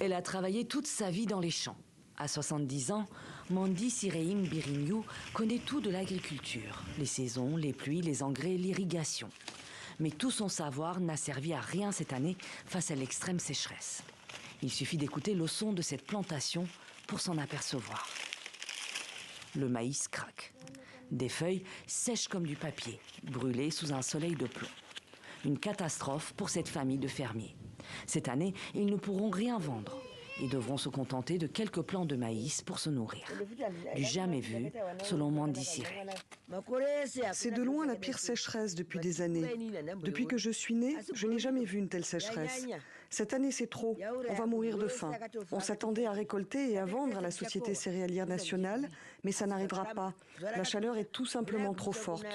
Elle a travaillé toute sa vie dans les champs. À 70 ans, Mandy Sireim Birinyu connaît tout de l'agriculture, les saisons, les pluies, les engrais, l'irrigation. Mais tout son savoir n'a servi à rien cette année face à l'extrême sécheresse. Il suffit d'écouter le son de cette plantation pour s'en apercevoir. Le maïs craque. Des feuilles sèches comme du papier, brûlées sous un soleil de plomb. Une catastrophe pour cette famille de fermiers. Cette année, ils ne pourront rien vendre. Ils devront se contenter de quelques plants de maïs pour se nourrir. Du jamais vu, selon Mandy Sireim. C'est de loin la pire sécheresse depuis des années. Depuis que je suis née, je n'ai jamais vu une telle sécheresse. Cette année, c'est trop. On va mourir de faim. On s'attendait à récolter et à vendre à la Société céréalière nationale, mais ça n'arrivera pas. La chaleur est tout simplement trop forte.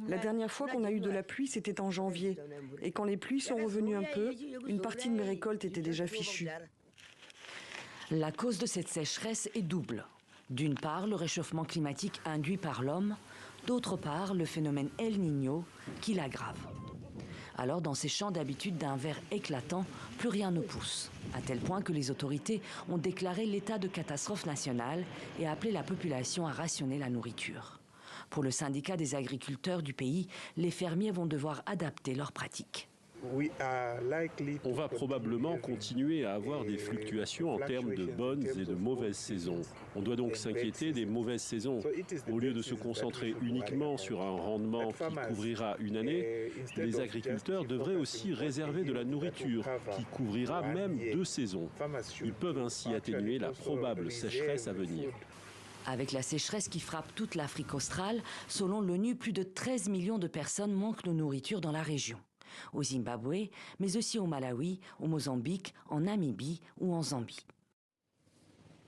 La dernière fois qu'on a eu de la pluie, c'était en janvier. Et quand les pluies sont revenues un peu, une partie de mes récoltes était déjà fichue. La cause de cette sécheresse est double. D'une part, le réchauffement climatique induit par l'homme, d'autre part, le phénomène El Niño qui l'aggrave. Alors, dans ces champs d'habitude d'un vert éclatant, plus rien ne pousse, à tel point que les autorités ont déclaré l'état de catastrophe nationale et appelé la population à rationner la nourriture. Pour le syndicat des agriculteurs du pays, les fermiers vont devoir adapter leurs pratiques. On va probablement continuer à avoir des fluctuations en termes de bonnes et de mauvaises saisons. On doit donc s'inquiéter des mauvaises saisons. Au lieu de se concentrer uniquement sur un rendement qui couvrira une année, les agriculteurs devraient aussi réserver de la nourriture qui couvrira même 2 saisons. Ils peuvent ainsi atténuer la probable sécheresse à venir. Avec la sécheresse qui frappe toute l'Afrique australe, selon l'ONU, plus de 13 millions de personnes manquent de nourriture dans la région. Au Zimbabwe, mais aussi au Malawi, au Mozambique, en Namibie ou en Zambie.